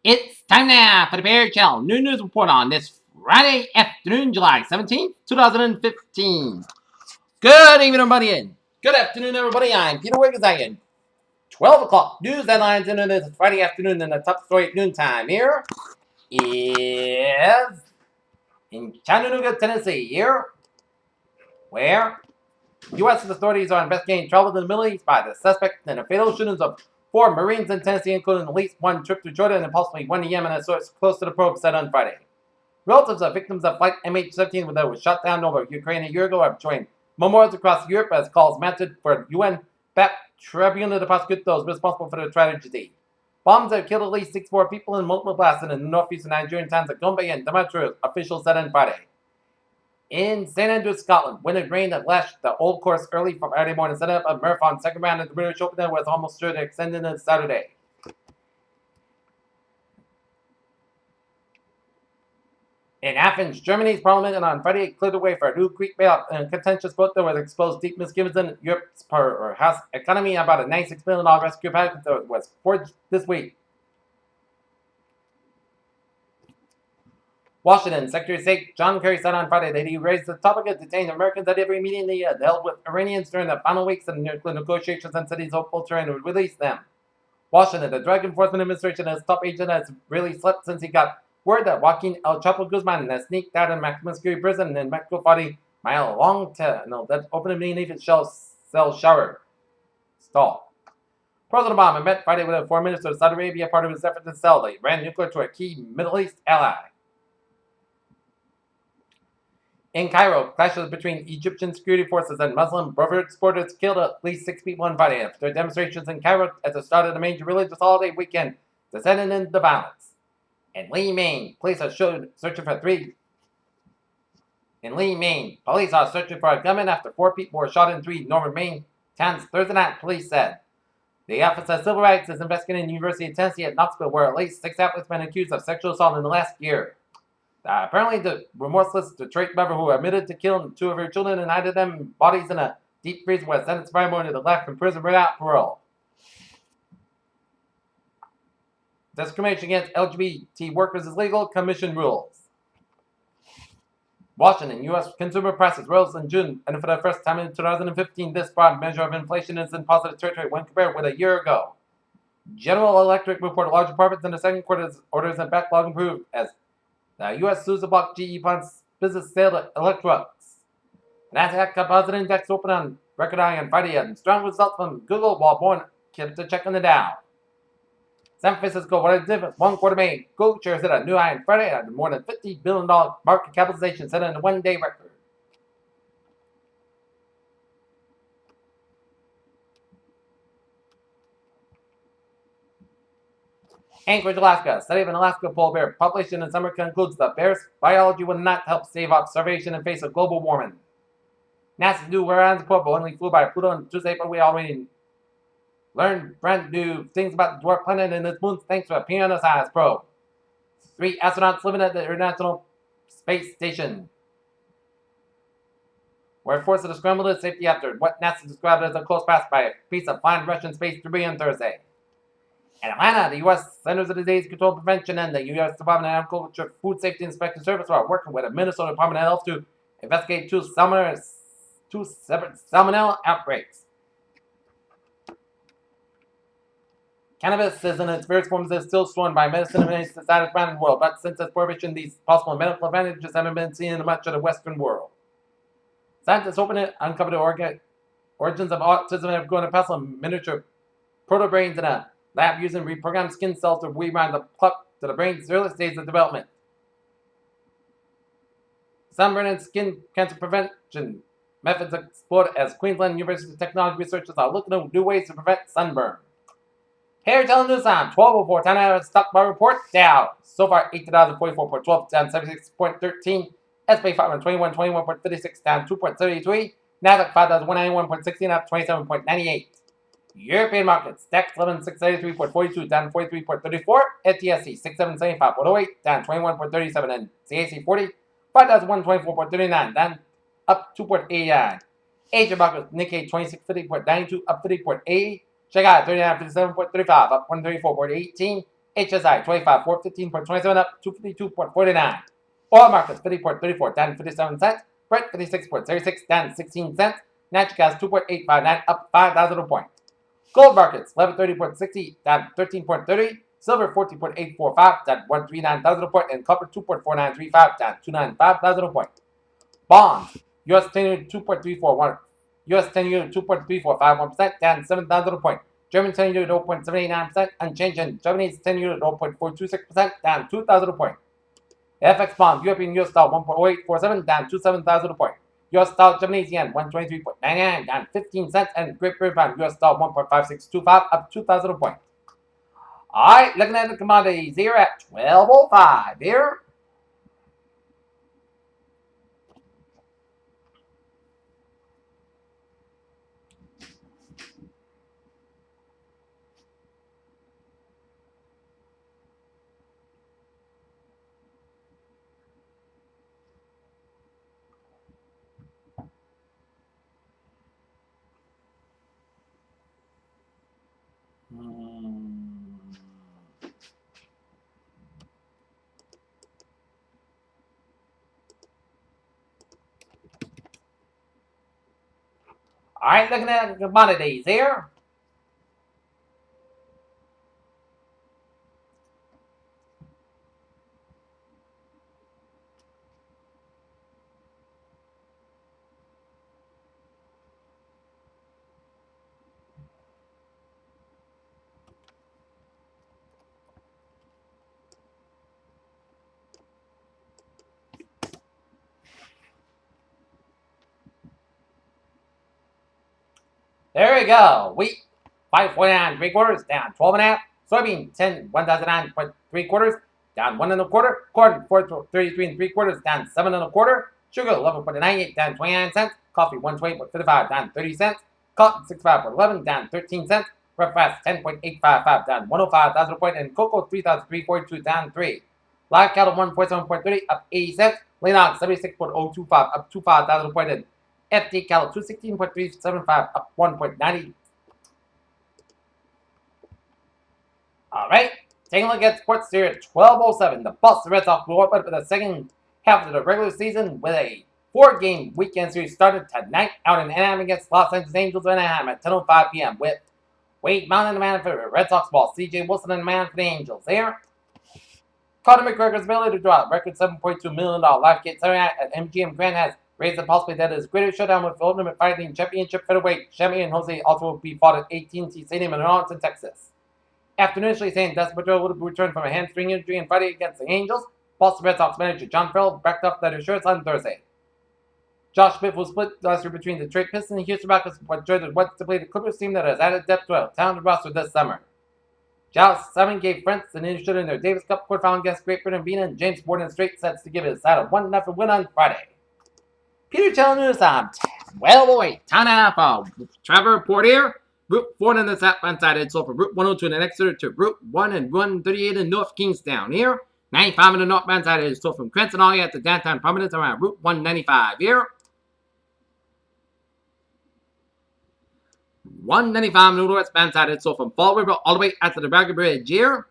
It's time now for the Bear Channel Noon News Report on this Friday afternoon, July 17th, 2015. Good evening, everybody, and good afternoon, everybody. I'm Peter Wiggins. Again, 12 o'clock news headlines in this Friday afternoon, and the top story at noontime here is in Chattanooga, Tennessee, here, where U.S. authorities are investigating trouble in the Middle East by the suspect in the fatal shootings of 4 Marines in Tennessee, including at least 1 trip to Jordan and possibly 1 to Yemen, as source close to the probe said on Friday. Relatives of victims of Flight MH17 that was shot down over Ukraine a year ago have joined memorials across Europe as calls mounted for a UN-backed tribunal to prosecute those responsible for the tragedy. Bombs have killed at least 64 people in multiple blasts in the northeastern Nigerian towns of Gombe and Damaturu, officials said on Friday. In St Andrews, Scotland, wind and rain that lashed the Old Course early from Friday morning set up a marathon second round of the British Open was almost sure to extend into Saturday. In Athens, Germany's parliament on Friday cleared the way for a new Greek bailout in a contentious vote that was exposed deep misgivings in Europe's house economy about a $96 billion rescue package that was forged this week. Washington, Secretary of State John Kerry said on Friday that he raised the topic of detaining Americans at every meeting he had held with Iranians during the final weeks of nuclear negotiations and said he's hopeful to release them. Washington, the Drug Enforcement Administration, his top agent has really slept since he got word that Joaquin El Chapo Guzman has sneaked out of maximum security prison in Mexico City by a long tunnel that opened beneath his cell shower stall. President Obama met Friday with a foreign minister of Saudi Arabia, part of his effort to sell the Iran nuclear to a key Middle East ally. In Cairo, clashes between Egyptian security forces and Muslim brotherhood supporters killed at least 6 people on Friday after demonstrations in Cairo at the start of the major religious holiday weekend descended into violence. In Lee, Maine, police are searching for 3. In Lee, Maine, police are searching for a gunman after 4 people were shot in 3 northern Maine towns Thursday night, police said. The Office of Civil Rights is investigating the University of Tennessee at Knoxville, where at least 6 athletes have been accused of sexual assault in the last year. Apparently, the remorseless Detroit mother who admitted to killing 2 of her children and hiding them bodies in a deep freezer was sentenced Friday morning to life in prison without parole. Discrimination against LGBT workers is legal, Commission rules. Washington, U.S. consumer prices rose in June, and for the first time in 2015, this broad measure of inflation is in positive territory when compared with a year ago. General Electric reported larger profits in the second quarter's orders and backlog improved as the U.S. Susan blocked GE Punch's business sale to Electrolux. Nasdaq Composite Index opened on record high on Friday, and strong results from Google while Bourne kept the check on the Dow. San Francisco, what a difference. 1 quarter made. Google shares hit a new high on Friday at more than $50 billion market capitalization, set in a one-day record. Anchorage, Alaska. Study of an Alaska polar bear population in summer concludes that bear's biology will not help save observation in face of global warming. NASA's new Horizon probe only flew by Pluto on Tuesday, but we already learned brand new things about the dwarf planet and its moons thanks to a piano-sized probe. 3 astronauts living at the International Space Station were forced to scramble to safety after what NASA described as a close pass by a piece of fine Russian space debris on Thursday. In Atlanta, the U.S. Centers of Disease Control Prevention and the U.S. Department of Agriculture Food Safety Inspection Service are working with the Minnesota Department of Health to investigate 2 separate salmonella outbreaks. Cannabis is in its various forms is still sworn by medicine in many societies around the world, but since its prohibition, these possible medical advantages haven't been seen in much of the Western world. Scientists hoping to uncover the origins of autism and have grown a puzzle miniature protobrains in a lab using reprogrammed skin cells to rewind the clock to the brain's earliest days of development. Sunburn and skin cancer prevention methods explored as Queensland University technology researchers are looking at new ways to prevent sunburn. Here telling news on 12:04 10 hour stock bar report. Dow so far 80,044.12 down 76.13. S&P 521 21.36 down 2.33. Nasdaq 5,191.16 up 27.98. European markets, DAX 11,683.42 down 43.34, FTSE 6,775.08 down 21.37, and CAC 40 5,124.39 down up 2.89. Asia markets, Nikkei 2650.92 up 30.80, Shanghai 3957.35 up 134.18, HSI 25, 415.27 up 252.49. Oil markets 50.34 down 57 cents. Brent 56.36 down 16 cents. Natural gas 2.859 up 5,000 a point. Gold markets 1130.60 down 13.30. Silver 14.845 down 139,000 a point, and copper 2.4935 down 295,000 a point. Bonds U.S. 10-year 2.341, U.S. 10-year 2.3451% down 7,000 a point. German 10-year 0.789% unchanged, and Japanese 10-year 0.426% down 2,000 a point. FX bond European US dollar 1.0847 down 27,000 a point. US dollar Japanese yen 123.99 down 15 cents, and Great Britain pound US dollar 1.5625 up 2,000 a point. Alright, looking at the commodities here at 12.05 here. Alright, looking at the commodities here. There we go. Wheat 5.49 3/4 down 12.5. Soybean 1,009.3 quarters down 1 1/4. Corn 433 3/4 down 7 1/4. Sugar 11.98 down 29 cents. Coffee 120.55 down 30 cents. Cotton 65.11 down 13 cents. Breakfast 10.855 down 105,000 a point, and cocoa 3,342 down 3. Live cattle 147.30 up 80 cents. Lean hog 76.025 up 25,000 a point, and FD cattle 216.375 up 1.90. All right, taking a look at sports here at 12:07. The Boston Red Sox will open for the second half of the regular season with a 4-game weekend series started tonight out in Anaheim against Los Angeles Angels of Anaheim at 10:05 p.m. with Wade Mountain, the man for the Red Sox ball, C.J. Wilson, and the man for the Angels there. Conor McGregor's ability to draw a record $7.2 million live gate Saturday night at MGM Grand has raised the possibility that his greatest showdown with the Ultimate Fighting Championship featherweight champion Jose Aldo will be fought at AT&T Stadium in Arlington, Texas. After initially saying Destin Pedro would return from a hamstring injury and Friday against the Angels, Boston Red Sox manager John Farrell backed off that assurance on Thursday. Josh Smith was split last year between the Detroit Pistons and Houston Rockets, but joined the once depleted Clippers team that has added depth to a talented roster this summer. Dallas 7 gave France an initiative in their Davis Cup quarterfinal against Great Britain, and James Borden straight sets to give his side a 1-0 win on Friday. Peter telling us on 12:08, time half of Trevor Portier. Route 4 in the southbound side, it's over Route 102 in the Exeter to Route 1 and 138 in North Kingstown here. 95 in the northbound side, it's from Cranston all the way at the downtown Providence around Route 195 here. 195 in the northwestbound side, it's from Fall River all the way out to the Ragged Bridge here.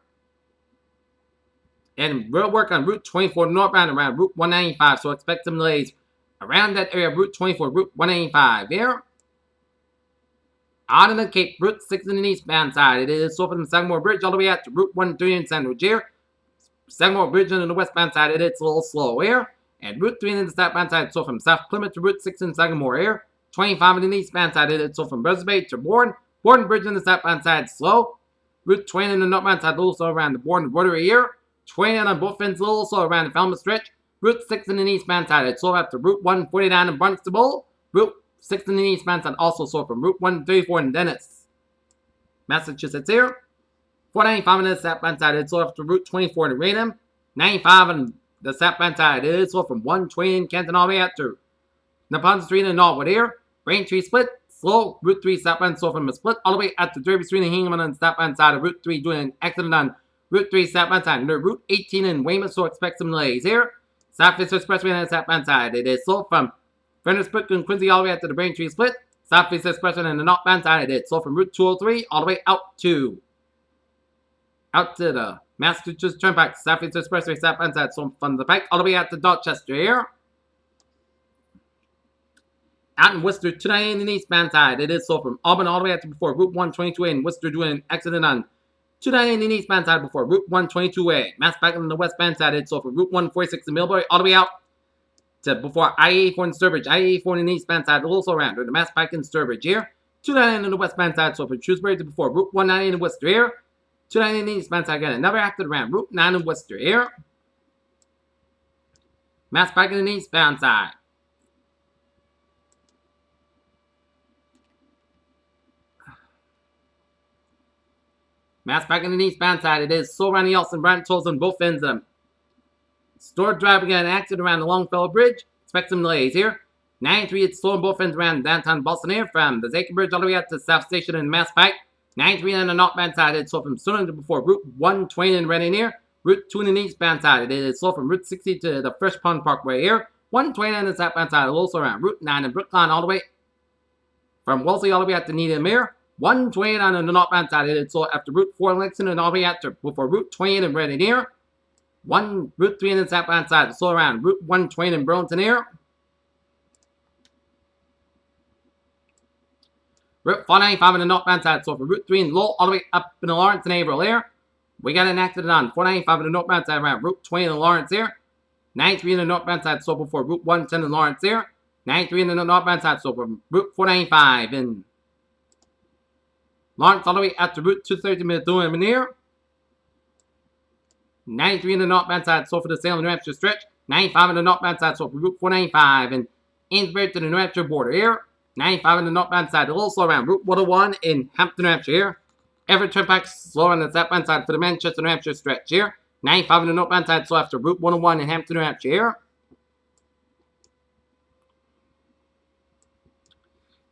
And we'll work on Route 24 northbound around Route 195, so expect some delays around that area of Route 24, Route 185 here. Out in the Cape, Route 6 in the eastbound side, it is so from Sagamore Bridge all the way out to Route 130 in Sandwich here. Sagamore Bridge on the westbound side, it's a little slow here. And Route 3 in the southbound side, so from South Plymouth to Route 6 in Sagamore here. 25 in the eastbound side, it's so from Buzzards Bay to Borden. Borden Bridge on the southbound side, slow. Route 20 in the northbound side, a little slow around the Borden Rotary here. 20 on both ends, a little slow around the Falmouth Stretch. Route 6 in the eastbound side, it's slow after Route 149 in Barnstable. Route 6 in the eastbound side, also slow from Route 134 in Dennis, Massachusetts here. 495 in the southbound side, it's slow after Route 24 in Raynham. 95 on the southbound side, it is slow from 120 in Canton all the way out to Neponset Street in Norwood here. Braintree split, slow. Route 3 southbound, slow from a split all the way out to Derby Street in Hingham on the southbound side of Route 3, doing an accident on Route 3 southbound side. Under Route 18 in Weymouth, so expect some delays here. Southeast Expressway on the southbound side, it is slow from Fenner Split and Quincy all the way out to the Braintree split. Southeast Expressway on the northbound side, it is slow from Route 203 all the way out to out to the Massachusetts Turnpike, Southeast Expressway, southbound side, so from the Pike, all the way out to Dorchester here. Out in Worcester, 298 in the eastbound side. It is so from Auburn all the way out to before Route 122A in Worcester, doing an accident on 298 in the eastbound side before Route 122A. Mass back on the westbound side. It's so from Route 146 in Millbury all the way out to before I-84 in Sturbridge. I-84 in the eastbound side, also around the Mass back in Sturbridge here. 298 on the westbound side, so from Shrewsbury to before Route 198 in Worcester here. 298 in the eastbound side again. Another accident around Route 9 in Worcester here. Mass back in the eastbound side. Mass back in the eastbound side. It is so around the Elson Brant tolls on both ends of them. Store driver got an accident around the Longfellow Bridge. Expect some delays here. 93, it's slow on both ends around downtown Boston here from the Zakin Bridge all the way out to South Station and Mass Pike. 93 on the northbound side. It's slow from Stoneham to before Route 120 in Reading here. Route 2 in the eastbound side. It is slow from Route 60 to the Fresh Pond Parkway here. 120 on the southbound side. Also around Route 9 in Brookline all the way from Wellesley all the way out to Needham here. 128 on the northbound side. It's so after Route 4 in Lexington and all the way out to before Route 28 in Reading here. Route 3 on the southbound side. So around Route 120 in Burlington here. Route 495 on the northbound side. So for Route 3 in Lowell all the way up in the Lawrence and Averill here. We got an accident on 495 on the northbound side around Route 20 in Lawrence here. 93 on the northbound side. So before Route 110 in Lawrence here. 93 on the northbound side. So from Route 495 in Lawrence all the way out to Route 230 Methuen here. 93 on the northbound side, so for the Salem, New Hampshire stretch. 95 on the northbound side, so for Route 495 in Amesbury to the New Hampshire border here. 95 on the northbound side, a little slow around Route 101 in Hampton, New Hampshire here. Everett Turnpike slow on the southbound side for the Manchester, New Hampshire stretch here. 95 on the northbound side, so after Route 101 in Hampton, New Hampshire here.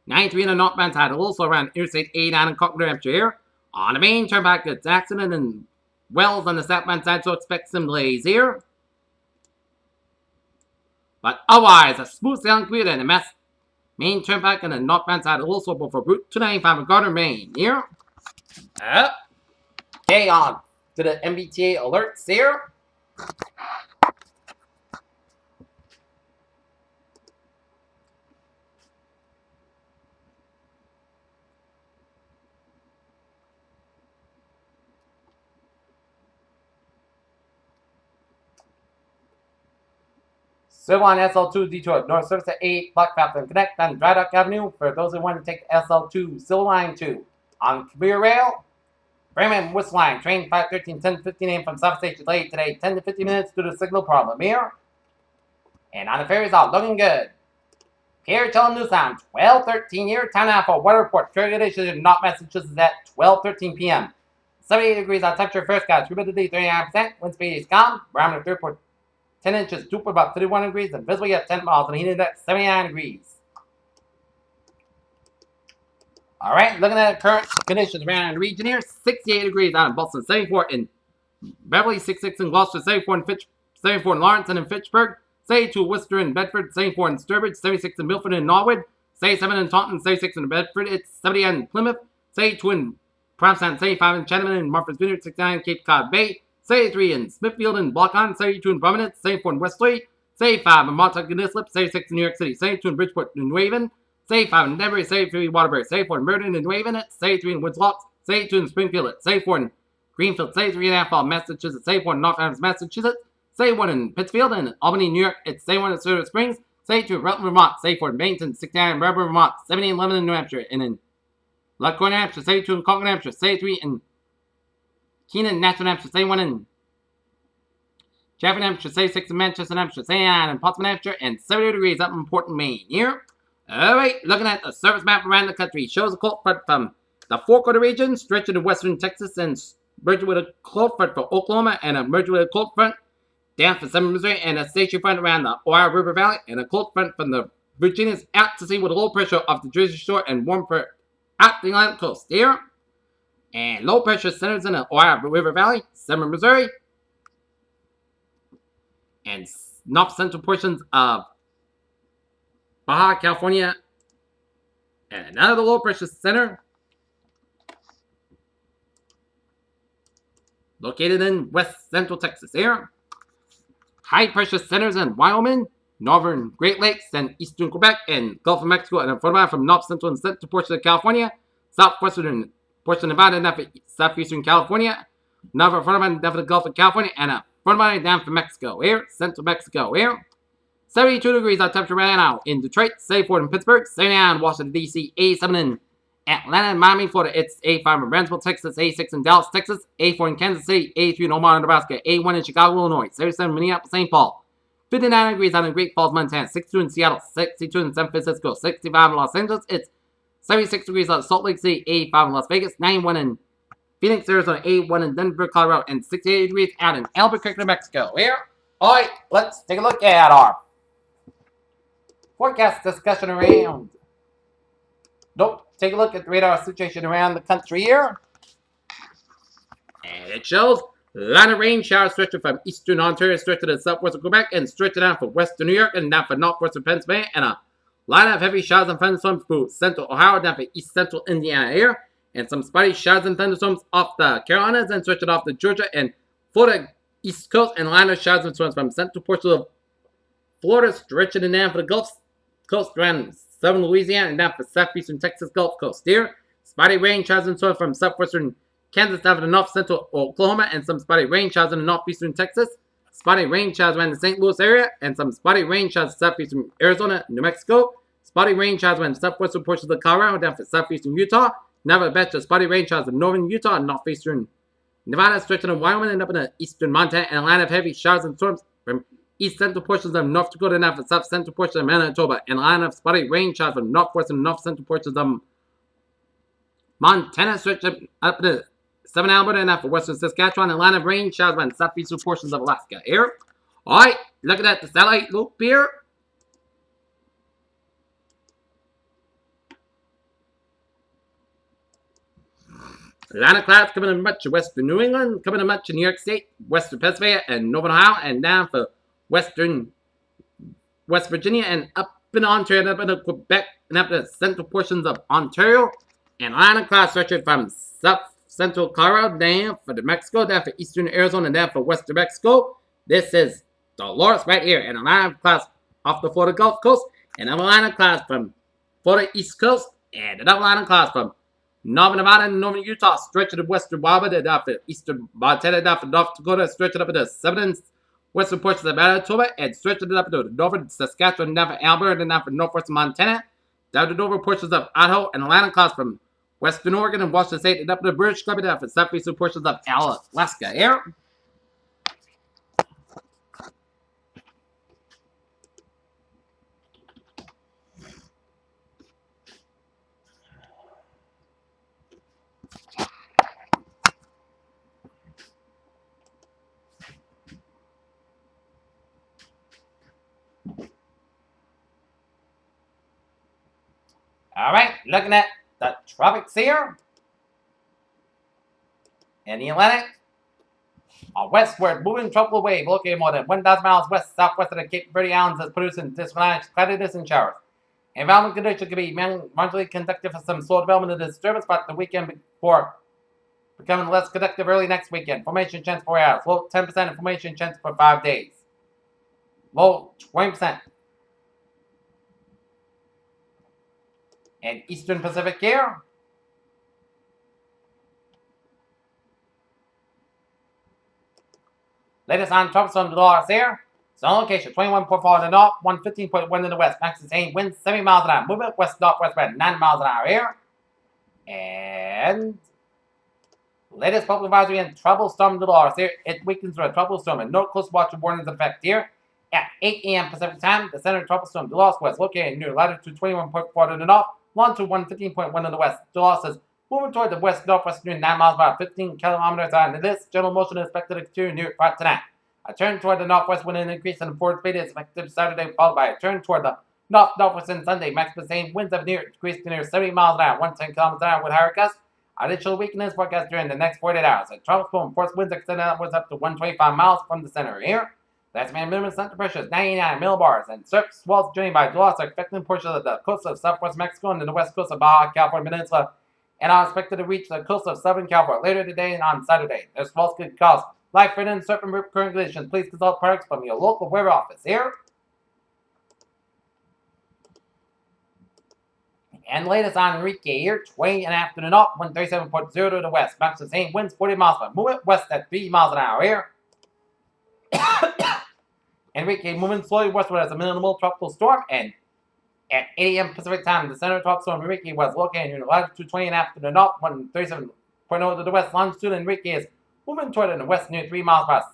93 on the northbound side, a little slow around Interstate 89 in Concord, New Hampshire here. On the main turnpike, it's accident and Wells on the southbound side, so expect some delays here. But otherwise, a smooth sailing commute and the main turnpike on the northbound side, also for Route 295 in Gardner, Maine here. Okay, on to the MBTA alerts here. Silver Line SL2 Detroit North Service at 8 Black Falcon Connect on Dry Dock Avenue for those who want to take SL2 Silver Line 2. On Commuter Rail, Bremen West Line, train 513, 10:15 a.m. from South Station late today, 10 to 15 minutes due to signal problem here. And on the ferries out, looking good. Pier Chillum New Sound, 12:13 here, time now for weather report. Ferry conditions in North Massachusetts at 12:13 p.m. 78 degrees on temperature, first gauge, humidity 39%, wind speed is calm, barometer 3 10 inches, dew about 31 degrees, and visibility at 10 miles, and heat index 79 degrees. All right, looking at current conditions around the region here, 68 degrees out in Boston, 74 in Beverly, 66 in Gloucester, 74 in 74 in Lawrence and in Fitchburg, 72 in Worcester and Bedford, 74 in Sturbridge, 76 in Milford and Norwood, 77 in Taunton, 76 in Bedford, it's 70 in Plymouth, 72 in Provincetown, 75 in Chatham and Martha's Vineyard, 69 in Cape Cod Bay, 73 in Smithfield and Blockon, 72 in Providence, 74 in Westlake, 75 in Montauk and Islip, 76 in New York City, 72 in Bridgeport and New Haven, 75 in Denver, 73 in Waterbury, 74 in Meriden and New Haven, 73 in Woods Locks, 72 in Springfield, 74 in Greenfield, 73 in Athol, Massachusetts, 74 in North Adams, Massachusetts, 71 in Pittsfield and Albany, New York, it's 71 in Silver Springs, 72 in Rutland, Vermont, 74 in Bennington, 69 in Redmond, Vermont, 70 in Lebanon, New Hampshire, and in Lutcourt, New Hampshire, 72 in Concord, New Hampshire, 73 in Keenan, Nashville, New Hampshire, 71 in Chaffin, New Hampshire, 76 in Manchester, New Hampshire, 79 in Portsmouth, New Hampshire, and 70 degrees up in Portland, Maine here. Alright, looking at the service map around the country, shows a cold front from the Four Quarter region, stretching to western Texas, and merging with a cold front for Oklahoma, and a merging with a cold front down for southern Missouri, and a station front around the Ohio River Valley, and a cold front from the Virginians out to sea with a low pressure off the Jersey Shore and warm for out the Atlantic coast here. And low pressure centers in the Ohio River Valley, southern Missouri, and north central portions of Baja California, and another low pressure center located in west central Texas here. High pressure centers in Wyoming, northern Great Lakes, and eastern Quebec, and Gulf of Mexico, and from north central and central portion of California, southwestern portion of Nevada, and southeastern California, northern Florida, down for the Gulf of California, and Florida down for Mexico here, central Mexico here. 72 degrees on temperature right now in Detroit, 74 in Pittsburgh, 79 in Washington, D.C., 87 in Atlanta, Miami, Florida. It's 85 in Brownsville, Texas, 86 in Dallas, Texas, 84 in Kansas City, 83 in Omaha, Nebraska, 81 in Chicago, Illinois, 37 in Minneapolis, St. Paul, 59 degrees out in Great Falls, Montana, 62 in Seattle, 62 in San Francisco, 65 in Los Angeles. It's 76 degrees out in Salt Lake City, 85 in Las Vegas, 91 in Phoenix, Arizona, 81 in Denver, Colorado, and 68 degrees out in Albuquerque, New Mexico. Here, all right, let's take a look at our forecast discussion around. Nope. Take a look at the radar situation around the country here. And it shows a line of rain showers stretching from eastern Ontario, stretching to the southwestern Quebec, and stretching down for western New York, and down for northwestern Pennsylvania, and a line of heavy showers and thunderstorms for central Ohio, down for east central Indiana here, and some spotty showers and thunderstorms off the Carolinas, and stretching off the Georgia and Florida east coast, and a line of showers and storms from central portions of Florida, stretching down for the Gulf Coast around southern Louisiana, and down for southeastern Texas Gulf Coast here. Spotty rain showers and storms from southwestern Kansas down to the north central Oklahoma, and some spotty rain showers in the northeastern Texas. Spotty rain showers around the St. Louis area, and some spotty rain showers in southeastern Arizona, New Mexico. Spotty rain showers around the southwestern portions of Colorado, down for southeastern Utah. Now a batch of spotty rain showers in northern Utah and northeastern Nevada, stretching to Wyoming, and up in the eastern Montana, and a line of heavy showers and storms from east central portions of North Dakota, and the south central portions of Manitoba, and a line of spotty rain showers from northwest and north central portions of Montana, stretching up to southern Alberta, and for western Saskatchewan, and a line of rain showers from southeastern portions of Alaska here. Alright, looking at the satellite loop here. A line of clouds coming in much of western New England, coming in much of New York State, western Pennsylvania, and northern Ohio, and down for western West Virginia, and up in Ontario, and up in Quebec, and up in the central portions of Ontario, and a line of clouds stretching from south central Colorado down for New Mexico, down for eastern Arizona, and down for western Mexico. This is Dolores right here, and a line of clouds off the Florida Gulf Coast, and another line of clouds from Florida East Coast, and another line of clouds from northern Nevada and northern Utah, stretching to western Wyoming, down for eastern Montana, down for North Dakota, stretching up into southern western portions of Manitoba, and stretching it up into northern Saskatchewan, down for Alberta, and down for northwestern Montana, down to northern portions of Idaho, and a line of clouds from western Oregon and Washington State, and up to the British Columbia, down for southeastern portions of Alaska here. Alright, looking at the tropics here. In the Atlantic, a westward moving tropical wave located more than 1,000 miles west-southwest of the Cape Verde Islands is producing disorganized cloudiness and showers. Environmental conditions could be marginally conducive for some slow development of the disturbance, but the weekend before becoming less conducive early next weekend. Formation chance for 4 hours. Low 10% formation chance for 5 days. Low 20%. And Eastern Pacific here. Latest on troublesome Dolores here. Zone location 21.4 in the north, 115.1 in the west. Max sustained winds 70 miles an hour. Movement west northwest wind 9 miles an hour here. And latest public advisory in troublesome Dolores here. It weakens to a troublestorm and no close watch warnings in effect here. At 8 a.m. Pacific time, the center of troublestorm Dolores West located near latitude 21.4 in the north, longitude 115.1 in the west. Dolores is moving toward the west northwest near 9 miles per hour, 15 kilometers an hour. This general motion is expected to continue near part tonight. A turn toward the northwest with an increase in the forward speed is expected Saturday, followed by a turn toward the northwest on Sunday. Max sustained winds have increased to near 70 miles an hour, 110 kilometers an hour with higher gusts. Additional weakness forecast during the next 48 hours. A tropical force winds extending outwards up to 125 miles from the center here. The estimated minimum center pressure is 99 millibars, and surface swells journeyed by Dolores are affecting portions of the coast of southwest Mexico and the west coast of Baja California Peninsula and are expected to reach the coast of Southern California later today and on Saturday. This swells could cause life-threatening and certain current conditions. Please consult products from your local weather office here. And latest on Enrique here, 20 and after the north, 137.0 to the west. Max the same winds 40 miles per hour. Movement west at 3 miles an hour here. Enrique moving slowly westward as a minimal tropical storm, and at 8 a.m. Pacific time, the center of tropical storm Enrique was located in latitude 20 and after the north, 137.0 to the west. Longitude Enrique is moving toward the west near 3 miles per hour.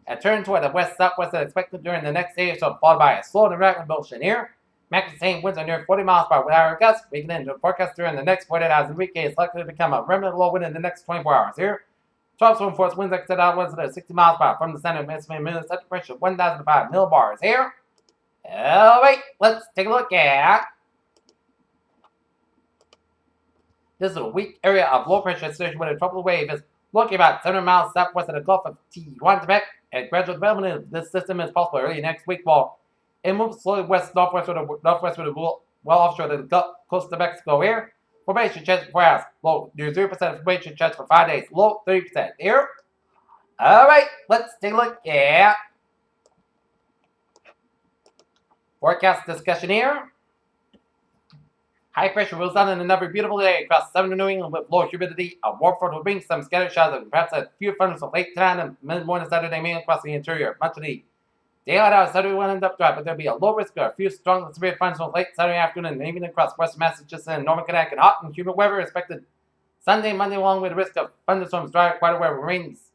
And turn toward the west-southwest as expected during the next day or so, followed by a slow and rapid motion here. Max the same winds are near 40 miles per hour with hour gusts. We can into the forecast during the next 48 hours. Enrique is likely to become a remnant low wind in the next 24 hours here. 12 storm force winds extend outwards at 60 miles per hour from the center of estimated minimum pressure 1,005 millibars here. Alright, let's take a look at. This is a weak area of low pressure associated with a tropical wave is located about 700 miles southwest of the Gulf of Tijuana, Tibet. And gradual development of this system is possible early next week while it moves slowly west-northwest with the well offshore of the Gulf coast of Mexico here. Formation chance for 4 hours. Low near 0% formation chance for 5 days. Low 30% here. Alright, let's take a look at forecast discussion here. High pressure rolls down in another beautiful day across southern New England with low humidity. A warm front will bring some scattered showers and perhaps a few thunderstorms late tonight and mid-morning Saturday mainly across the interior. Much of the daylight hours Saturday will end up dry, but there'll be a low risk of a few strong and severe thunderstorms late Saturday afternoon and even across western Massachusetts and northern Connecticut. Hot and humid weather expected Sunday, Monday, along with the risk of thunderstorms dry quite away rains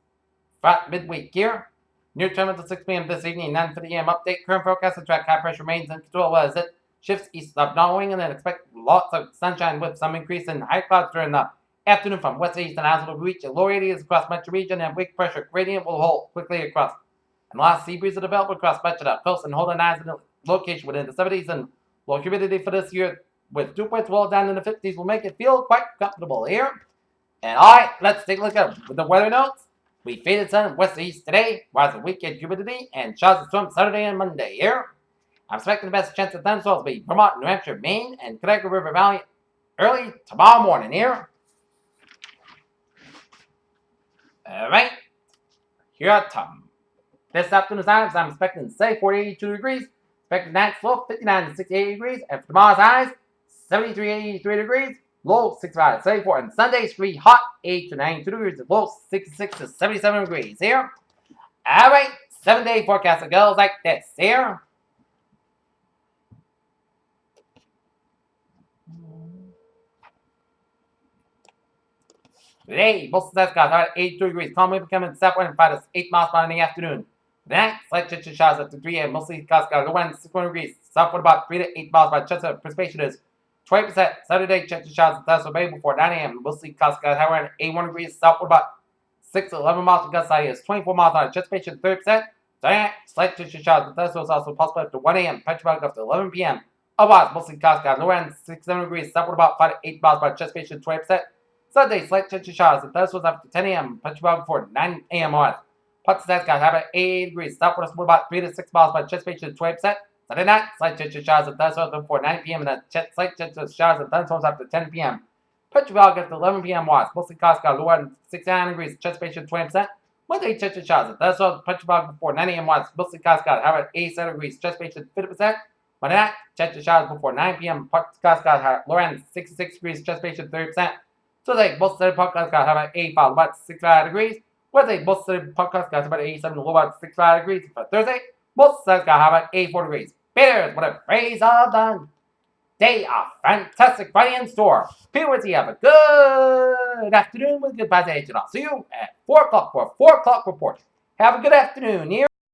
throughout midweek here. Near term until 6 p.m. this evening, 9:50 a.m. update. Current forecast to track high pressure remains in control as it shifts east of Norwing and then expect lots of sunshine with some increase in high clouds during the afternoon from west to east and as will reach low areas across much of the region and weak pressure gradient will hold quickly across. And last sea breeze will develop across much of the coast and hold an eyes in the location within the 70s and low humidity for this year with dew points well down in the 50s will make it feel quite comfortable here. And alright, let's take a look at the weather notes. We faded sun west to east today, rising weekend humidity, and showers of storms Saturday and Monday here. I'm expecting the best chance of thunderstorms to be Vermont, New Hampshire, Maine, and Connecticut River Valley early tomorrow morning here. Alright, here are this afternoon's highs. I'm expecting say 42 degrees, expecting night low 59 to 68 degrees, and for tomorrow's highs 73 83 degrees, low 65 to 74, and Sunday's free hot 8 to 92 degrees, and low 66 to 77 degrees here. Alright, 7-day forecast goes like this here. Today, most of the skies are at 82 degrees, calmly becoming southward and 5 to 8 miles per hour in the afternoon. Tonight, slight chance of showers up to 3 a.m. Mostly skies low wind 61 degrees, southward about 3 to 8 miles per hour. Chance of precipitation is 20%. Saturday, chance of showers at Tesla Bay before 9 a.m. Mostly skies higher at 81 degrees, southward about 6 to 11 miles per gust side is 24 miles per hour. Precipitation 30%. Tonight, slight chance of showers at Tesla is also possible after 1 a.m. Petrobras up to 11 p.m. Otherwise, mostly skies low wind 67 degrees, southward about 5 to 8 miles per hour. Precipitation 20%. Sunday, slight chance of showers. The test was after 10 a.m. Petrobras before 9 a.m. on. Parts of the skies have at 88 degrees. Southward is about 3 to 6 miles by anticipation 20%. Sunday night, slight chance of showers. The test was before 9 p.m. and then slight chance of showers and thunderstorms after 10 p.m. Petrobras gets 11 p.m. watts. Mostly skies got lower than 69 degrees. Anticipation 20%. Monday, chance of showers. The test was Petrobras before 9 a.m. watts. Mostly skies got have at 87 degrees. Anticipation 50%. Monday night, chance of showers before 9 p.m. Parts of skies got lower than 66 degrees. Anticipation 30%. Today, most of the podcast guys have about 85, about 65 degrees. Wednesday, most of the podcast guys have about 87, low about 65 degrees. For Thursday, most of the guys have about 84 degrees. Bears, what a phrase all done. Day of fantastic Friday in store. P.O.S. have a good afternoon with goodbye, and I'll see you at 4 o'clock for a 4 o'clock report. Have a good afternoon here.